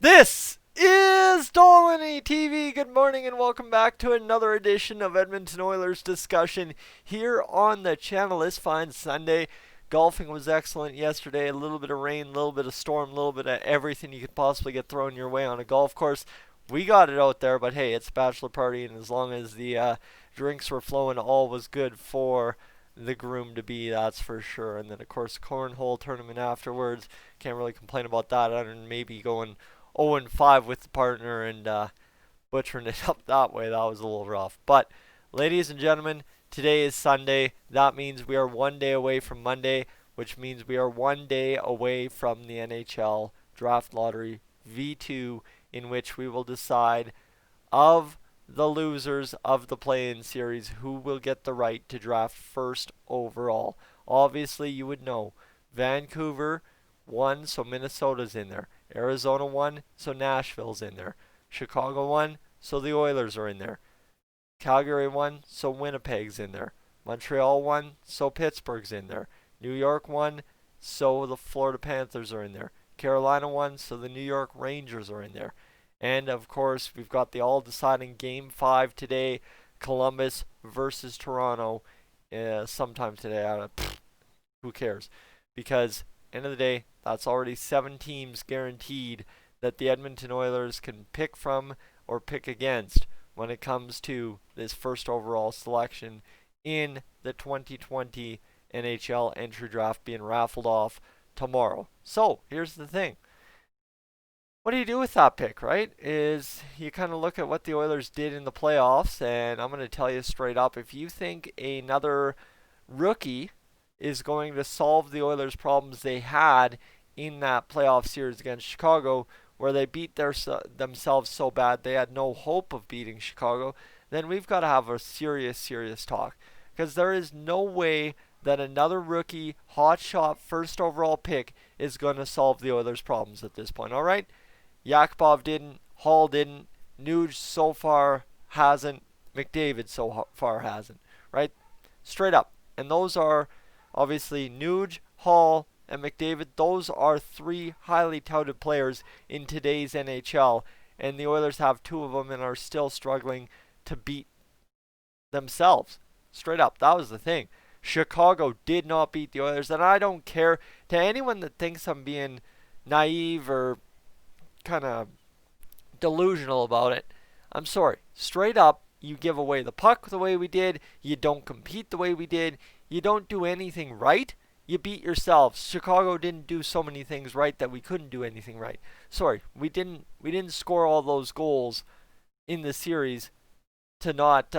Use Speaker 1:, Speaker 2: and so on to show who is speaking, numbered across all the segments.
Speaker 1: This is Dolynny TV. Good morning and welcome back to another edition of Edmonton Oilers discussion here on the channel this fine Sunday. Golfing was excellent yesterday. A little bit of rain, a little bit of storm, a little bit of everything you could possibly get thrown your way on a golf course. We got it out there, but hey, it's a bachelor party, and as long as the drinks were flowing, all was good for the groom to be, that's for sure. And then, of course, cornhole tournament afterwards. Can't really complain about that, other than maybe going 0-5 with the partner and butchering it up that way. That was a little rough. But, ladies and gentlemen, today is Sunday. That means we are one day away from Monday, which means we are one day away from the NHL Draft Lottery V2, in which we will decide of the losers of the play-in series who will get the right to draft first overall. Obviously, you would know Vancouver won, so Minnesota's in there. Arizona won, so Nashville's in there. Chicago won, so the Oilers are in there. Calgary won, so Winnipeg's in there. Montreal won, so Pittsburgh's in there. New York won, so the Florida Panthers are in there. Carolina won, so the New York Rangers are in there. And of course, we've got the all-deciding Game 5 today, Columbus versus Toronto, sometime today. Who cares? Because end of the day, that's already 7 teams guaranteed that the Edmonton Oilers can pick from or pick against when it comes to this first overall selection in the 2020 NHL Entry Draft being raffled off tomorrow. So, here's the thing. What do you do with that pick, right? Is you kind of look at what the Oilers did in the playoffs, and I'm going to tell you straight up, if you think another rookie is going to solve the Oilers' problems they had in that playoff series against Chicago, where they beat themselves so bad they had no hope of beating Chicago, then we've got to have a serious talk. Because there is no way that another rookie, hotshot, first overall pick is going to solve the Oilers' problems at this point, all right? Yakupov didn't, Hall didn't, Nuge so far hasn't, McDavid so far hasn't, right? Straight up. And those are obviously Nuge, Hall, and McDavid. Those are 3 highly touted players in today's NHL, and the Oilers have 2 of them and are still struggling to beat themselves. Straight up. That was the thing. Chicago did not beat the Oilers, and I don't care to anyone that thinks I'm being naive or kind of delusional about it. I'm sorry. Straight up, you give away the puck the way we did. You don't compete the way we did. You don't do anything right. You beat yourselves. Chicago didn't do so many things right that we couldn't do anything right. Sorry, we didn't score all those goals in the series to not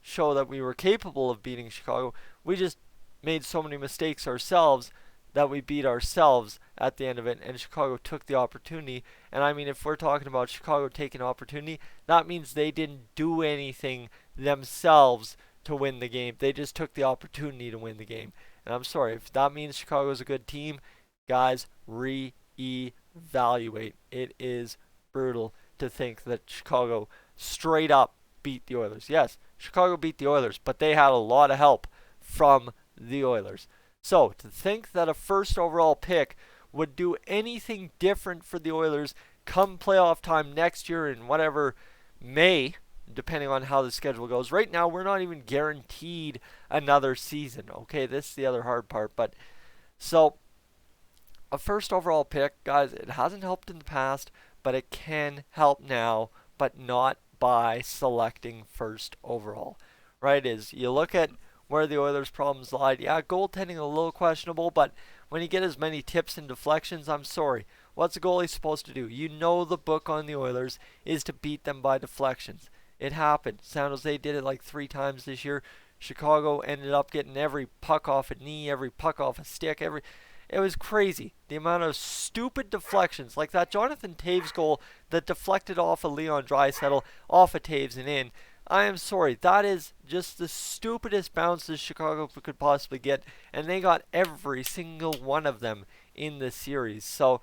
Speaker 1: show that we were capable of beating Chicago. We just made so many mistakes ourselves that we beat ourselves at the end of it, and Chicago took the opportunity. And I mean, if we're talking about Chicago taking opportunity, that means they didn't do anything themselves to win the game. They just took the opportunity to win the game. And I'm sorry, if that means Chicago's a good team, guys, re-evaluate. It is brutal to think that Chicago straight up beat the Oilers. Yes, Chicago beat the Oilers, but they had a lot of help from the Oilers. So, to think that a first overall pick would do anything different for the Oilers come playoff time next year in whatever May, depending on how the schedule goes. Right now, we're not even guaranteed another season. Okay, this is the other hard part. But so, a first overall pick, guys, it hasn't helped in the past, but it can help now, but not by selecting first overall. Right? Is you look at where the Oilers' problems lie. Yeah, goaltending a little questionable, but when you get as many tips and deflections, I'm sorry. What's a goalie supposed to do? You know the book on the Oilers is to beat them by deflections. It happened. San Jose did it like 3 times this year. Chicago ended up getting every puck off a knee, every puck off a stick, it was crazy. The amount of stupid deflections, like that Jonathan Toews goal that deflected off of Leon Draisaitl, off of Toews and in. I am sorry. That is just the stupidest bounces Chicago could possibly get, and they got every single one of them in the series. So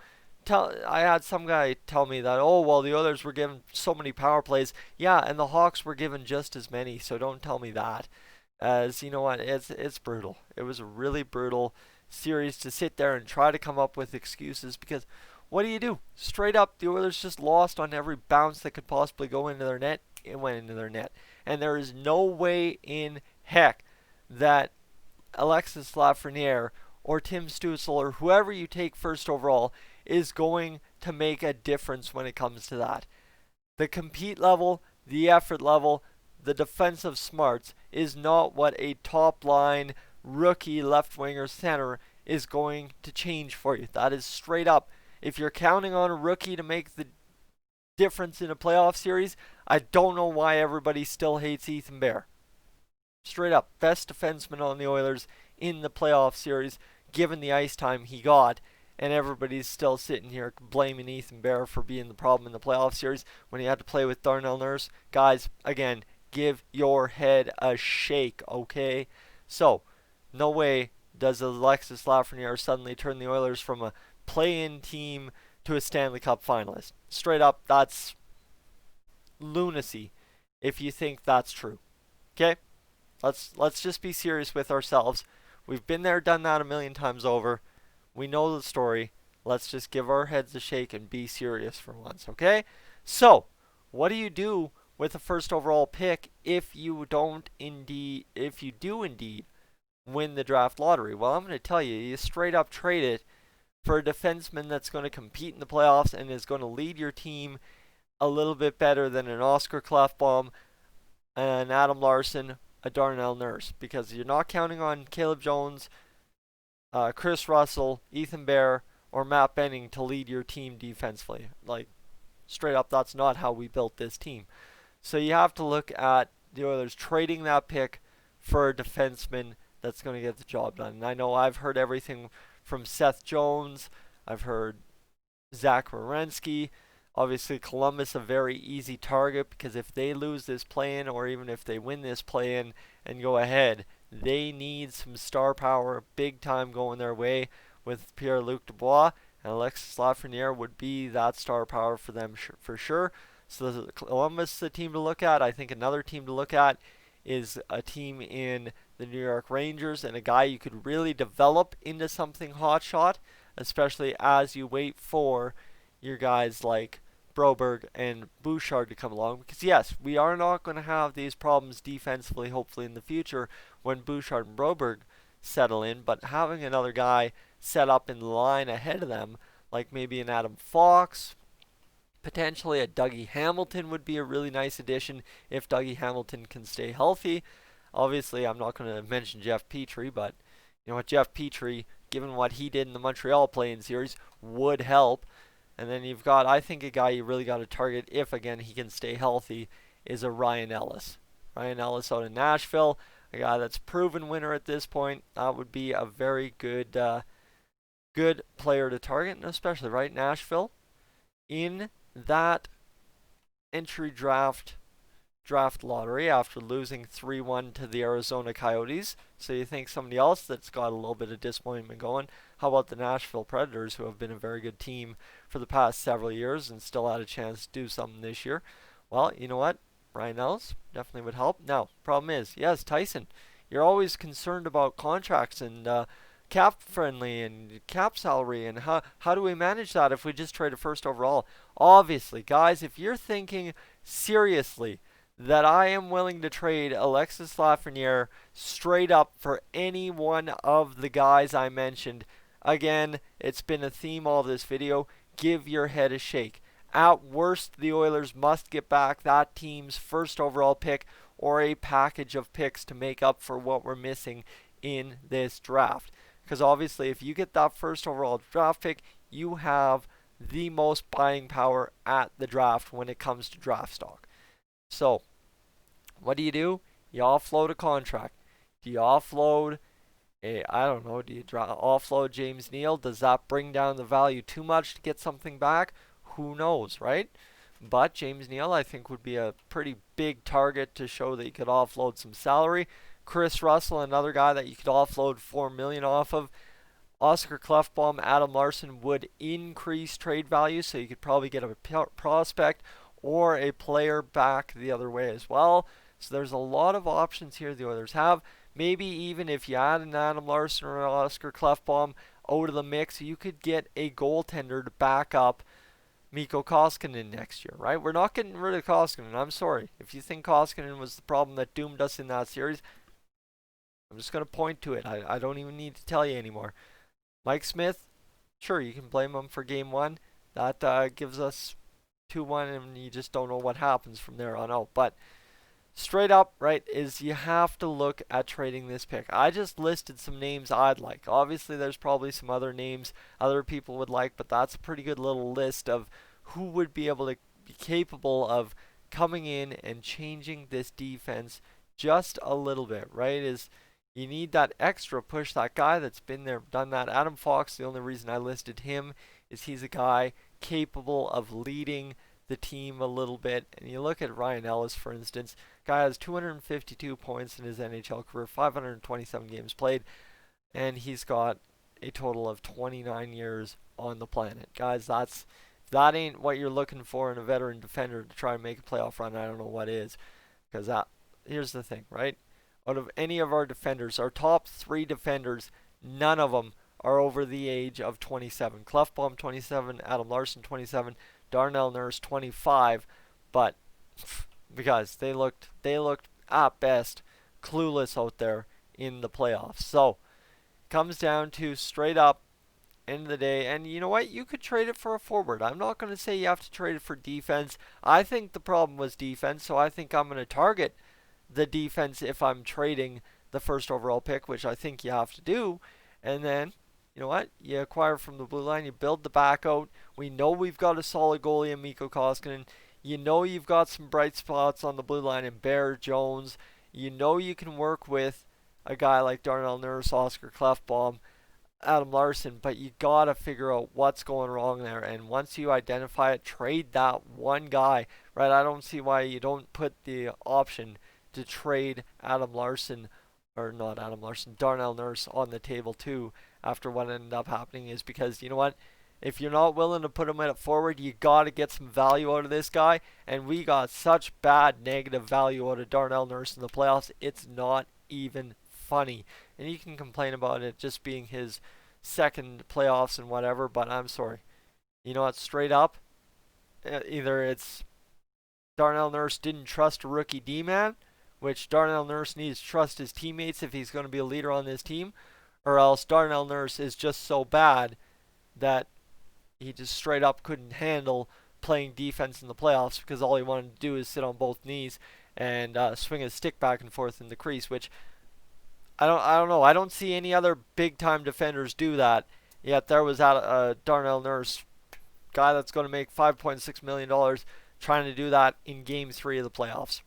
Speaker 1: I had some guy tell me that, oh, well, the Oilers were given so many power plays. Yeah, and the Hawks were given just as many, so don't tell me that. As you know what, it's brutal. It was a really brutal series to sit there and try to come up with excuses because what do you do? Straight up, the Oilers just lost on every bounce that could possibly go into their net. It went into their net. And there is no way in heck that Alexis Lafreniere or Tim Stützle or whoever you take first overall is going to make a difference when it comes to that. The compete level, the effort level, the defensive smarts is not what a top line rookie left winger center is going to change for you. That is straight up. If you're counting on a rookie to make the difference in a playoff series, I don't know why everybody still hates Ethan Bear. Straight up, best defenseman on the Oilers in the playoff series, given the ice time he got. And everybody's still sitting here blaming Ethan Bear for being the problem in the playoff series when he had to play with Darnell Nurse. Guys, again, give your head a shake, okay? So, no way does Alexis Lafreniere suddenly turn the Oilers from a play-in team to a Stanley Cup finalist. Straight up, that's lunacy if you think that's true. Okay? Let's just be serious with ourselves. We've been there, done that a million times over. We know the story. Let's just give our heads a shake and be serious for once, okay? So, what do you do with the first overall pick if you do indeed win the draft lottery? Well, I'm going to tell you, you straight up trade it for a defenseman that's going to compete in the playoffs and is going to lead your team a little bit better than an Oscar Klefbom, an Adam Larson, a Darnell Nurse, because you're not counting on Caleb Jones, Chris Russell, Ethan Bear, or Matt Benning to lead your team defensively. Like, straight up, that's not how we built this team. So you have to look at the Oilers trading that pick for a defenseman that's going to get the job done. And I know I've heard everything from Seth Jones. I've heard Zach Werenski. Obviously, Columbus a very easy target because if they lose this play-in or even if they win this play-in and go ahead, they need some star power, big time going their way with Pierre-Luc Dubois, and Alexis Lafreniere would be that star power for them for sure. So Columbus is a team to look at. I think another team to look at is a team in the New York Rangers and a guy you could really develop into something hotshot, especially as you wait for your guys like Broberg and Bouchard to come along, because yes, we are not going to have these problems defensively hopefully in the future when Bouchard and Broberg settle in, but having another guy set up in the line ahead of them, like maybe an Adam Fox, potentially a Dougie Hamilton would be a really nice addition if Dougie Hamilton can stay healthy. Obviously, I'm not going to mention Jeff Petrie, but you know what, Jeff Petrie, given what he did in the Montreal play-in series, would help. And then you've got, I think, a guy you really got to target if, again, he can stay healthy, is a Ryan Ellis. Ryan Ellis out in Nashville, a guy that's proven winner at this point. That would be a very good good player to target, and especially, right, Nashville, in that entry draft lottery after losing 3-1 to the Arizona Coyotes. So you think somebody else that's got a little bit of disappointment going. How about the Nashville Predators, who have been a very good team for the past several years and still had a chance to do something this year? Well, you know what? Ryan Ellis definitely would help. Now, problem is, yes, Tyson, you're always concerned about contracts and cap friendly and cap salary and how do we manage that if we just trade a first overall? Obviously, guys, if you're thinking seriously that I am willing to trade Alexis Lafreniere straight up for any one of the guys I mentioned, again, it's been a theme all this video, give your head a shake. At worst, the Oilers must get back that team's first overall pick or a package of picks to make up for what we're missing in this draft. Because obviously, if you get that first overall draft pick, you have the most buying power at the draft when it comes to draft stock. So, what do? You offload a contract. Do you offload do you offload James Neal? Does that bring down the value too much to get something back? Who knows, right? But James Neal, I think, would be a pretty big target to show that you could offload some salary. Chris Russell, another guy that you could offload $4 million off of. Oscar Klefbom, Adam Larson would increase trade value, so you could probably get a prospect or a player back the other way as well. So there's a lot of options here the Oilers have. Maybe even if you add an Adam Larson or an Oscar Klefbom, out of the mix. You could get a goaltender to back up Mikko Koskinen next year, right? We're not getting rid of Koskinen. I'm sorry. If you think Koskinen was the problem that doomed us in that series, I'm just going to point to it. I don't even need to tell you anymore. Mike Smith, sure, you can blame him for game one. That gives us 2-1, and you just don't know what happens from there on out. But straight up, right, is you have to look at trading this pick. I just listed some names I'd like. Obviously, there's probably some other names other people would like, but that's a pretty good little list of who would be able to be capable of coming in and changing this defense just a little bit, right? Is you need that extra push, that guy that's been there, done that. Adam Fox, the only reason I listed him is he's a guy capable of leading the team a little bit. And you look at Ryan Ellis, for instance, guy has 252 points in his NHL career, 527 games played, and he's got a total of 29 years on the planet. Guys, that ain't what you're looking for in a veteran defender to try and make a playoff run. I don't know what is. Because here's the thing, right? Out of any of our defenders, our top 3 defenders, none of them are over the age of 27. Clefbaum 27, Adam Larson 27, Darnell Nurse 25, but because they looked at best clueless out there in the playoffs. So comes down to straight up end of the day, and you know what? You could trade it for a forward. I'm not going to say you have to trade it for defense. I think the problem was defense, so I think I'm going to target the defense if I'm trading the first overall pick, which I think you have to do. And then, you know what? You acquire from the blue line, you build the back out. We know we've got a solid goalie in Mikko Koskinen. You know you've got some bright spots on the blue line in Bear Jones. You know you can work with a guy like Darnell Nurse, Oscar Clefbaum, Adam Larson, but you got to figure out what's going wrong there. And once you identify it, trade that one guy, right? I don't see why you don't put the option to trade Adam Larson, or not Adam Larson, Darnell Nurse on the table too after what ended up happening, is because, you know what? If you're not willing to put him at forward, you got to get some value out of this guy. And we got such bad negative value out of Darnell Nurse in the playoffs. It's not even funny. And you can complain about it just being his second playoffs and whatever, but I'm sorry. You know what? Straight up, either it's Darnell Nurse didn't trust a rookie D-man, which Darnell Nurse needs to trust his teammates if he's going to be a leader on this team, or else Darnell Nurse is just so bad that he just straight up couldn't handle playing defense in the playoffs because all he wanted to do is sit on both knees and swing his stick back and forth in the crease, which I don't know. I don't see any other big time defenders do that. Yet there was Darnell Nurse, guy that's going to make $5.6 million, trying to do that in Game 3 of the playoffs.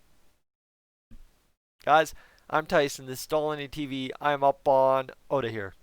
Speaker 1: Guys, I'm Tyson. This is Dolynny TV. I'm up on out of here.